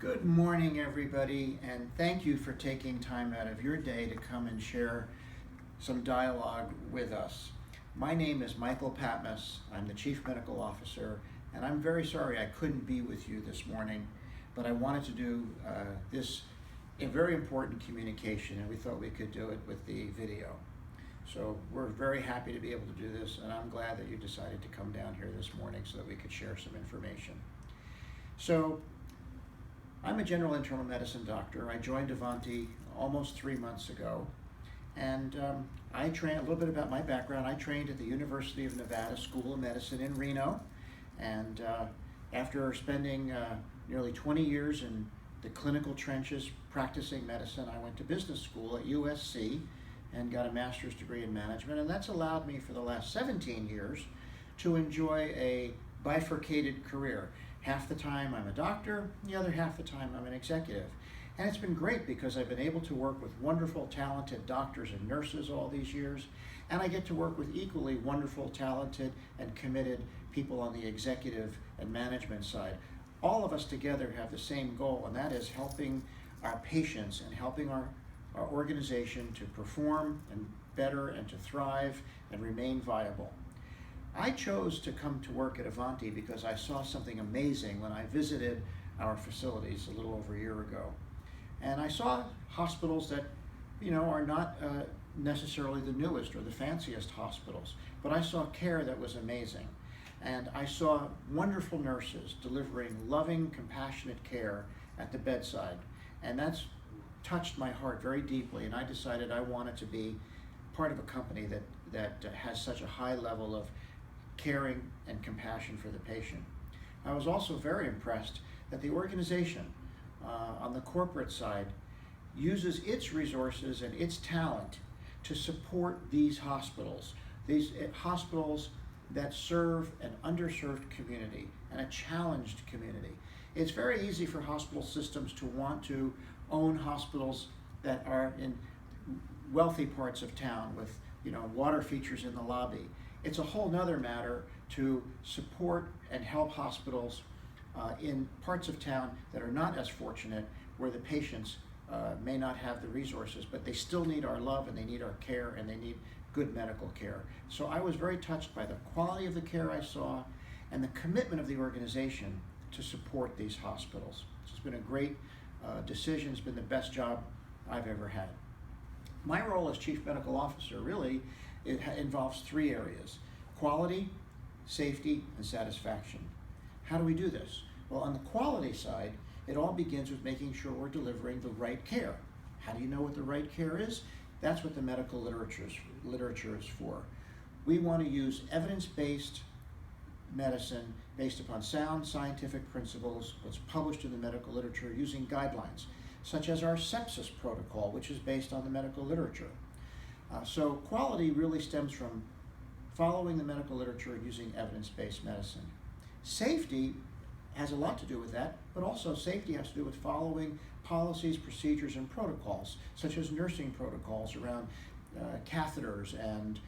Good morning, everybody, and thank you for taking time out of your day to come and share some dialogue with us. My name is Michael Patmos. I'm the Chief Medical Officer, and I'm very sorry I couldn't be with you this morning, but I wanted to do this a very important communication, and we thought we could do it with the video. So we're very happy to be able to do this, and I'm glad that you decided to come down here this morning so that we could share some information. So I'm a general internal medicine doctor. I joined Avanti almost 3 months ago, and I trained, a little bit about my background, I trained at the University of Nevada School of Medicine in Reno, and after spending nearly 20 years in the clinical trenches practicing medicine, I went to business school at USC and got a master's degree in management, and that's allowed me for the last 17 years to enjoy a bifurcated career. Half the time I'm a doctor, the other half the time I'm an executive. And it's been great because I've been able to work with wonderful, talented doctors and nurses all these years, and I get to work with equally wonderful, talented, and committed people on the executive and management side. All of us together have the same goal, and that is helping our patients and helping our organization to perform and better and to thrive and remain viable. I chose to come to work at Avanti because I saw something amazing when I visited our facilities a little over a year ago. And I saw hospitals that, are not necessarily the newest or the fanciest hospitals, but I saw care that was amazing. And I saw wonderful nurses delivering loving, compassionate care at the bedside. And that's touched my heart very deeply, and I decided I wanted to be part of a company that has such a high level of caring and compassion for the patient. I was also very impressed that the organization on the corporate side uses its resources and its talent to support these hospitals that serve an underserved community and a challenged community. It's very easy for hospital systems to want to own hospitals that are in wealthy parts of town with water features in the lobby. It's a whole nother matter to support and help hospitals in parts of town that are not as fortunate, where the patients may not have the resources, but they still need our love and they need our care and they need good medical care. So I was very touched by the quality of the care I saw and the commitment of the organization to support these hospitals. It's been a great decision. It's been the best job I've ever had. My role as Chief Medical Officer really involves 3 areas: quality, safety, and satisfaction. How do we do this? Well, on the quality side, it all begins with making sure we're delivering the right care. How do you know what the right care is? That's what the medical literature is for. We want to use evidence-based medicine based upon sound scientific principles, what's published in the medical literature, using guidelines, such as our sepsis protocol, which is based on the medical literature. So quality really stems from following the medical literature and using evidence-based medicine. Safety has a lot to do with that, but also safety has to do with following policies, procedures, and protocols, such as nursing protocols around catheters and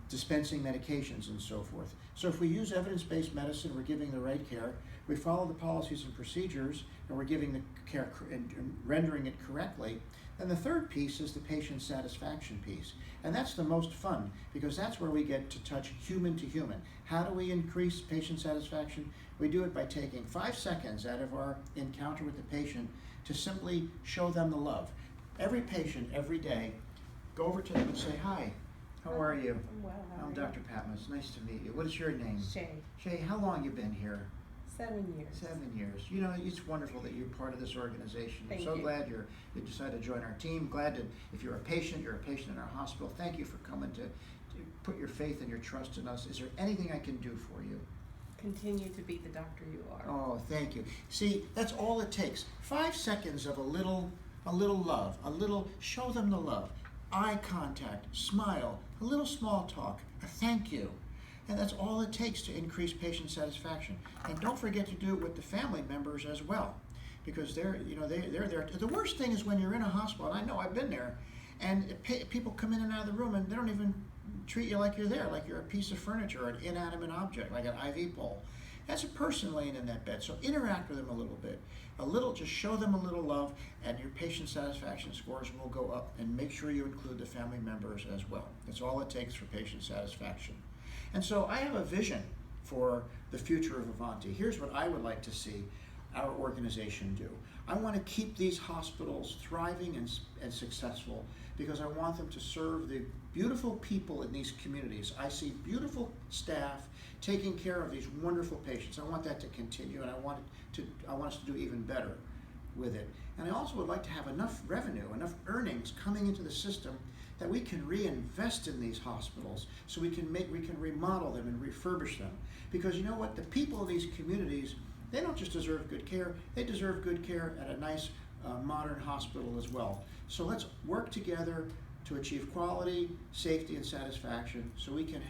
dispensing medications and so forth. So if we use evidence-based medicine, we're giving the right care, we follow the policies and procedures, and we're giving the care and rendering it correctly, then the third piece is the patient satisfaction piece. And that's the most fun, because that's where we get to touch human to human. How do we increase patient satisfaction? We do it by taking 5 seconds out of our encounter with the patient to simply show them the love. Every patient, every day, go over to them and say, "Hi, how are you?" I'm well, how I'm are Dr. Patmos. Nice to meet you. What is your name? you? Shay. Shay, how long you been here? 7 years. 7 years. It's wonderful that you're part of this organization. Thank I'm so you. glad you decided to join our team. Glad that if you're a patient in our hospital. Thank you for coming to put your faith and your trust in us. Is there anything I can do for you? Continue to be the doctor you are. Oh, thank you. See, that's all it takes. 5 seconds of a little love, show them the love. Eye contact, smile, a little small talk, a thank you. And that's all it takes to increase patient satisfaction. And don't forget to do it with the family members as well, because they're there. The worst thing is when you're in a hospital, and I know I've been there, and people come in and out of the room and they don't even treat you like you're there, like you're a piece of furniture or an inanimate object, like an IV pole. as a person laying in that bed. So interact with them a little bit. Just show them a little love, and your patient satisfaction scores will go up. And make sure you include the family members as well. That's all it takes for patient satisfaction. And so I have a vision for the future of Avanti. Here's what I would like to see our organization do. I want to keep these hospitals thriving and successful because I want them to serve the beautiful people in these communities. I see beautiful staff taking care of these wonderful patients. I want that to continue, and I want us to do even better with it. And I also would like to have enough revenue, enough earnings coming into the system that we can reinvest in these hospitals, so we can remodel them and refurbish them. Because you know what? The people in these communities, they don't just deserve good care, they deserve good care at a nice modern hospital as well. So let's work together to achieve quality, safety, and satisfaction so we can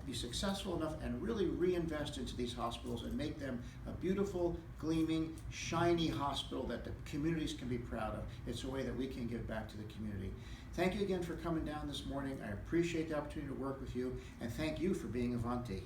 be successful enough and really reinvest into these hospitals and make them a beautiful, gleaming, shiny hospital that the communities can be proud of. It's a way that we can give back to the community. Thank you again for coming down this morning. I appreciate the opportunity to work with you, and thank you for being Avanti.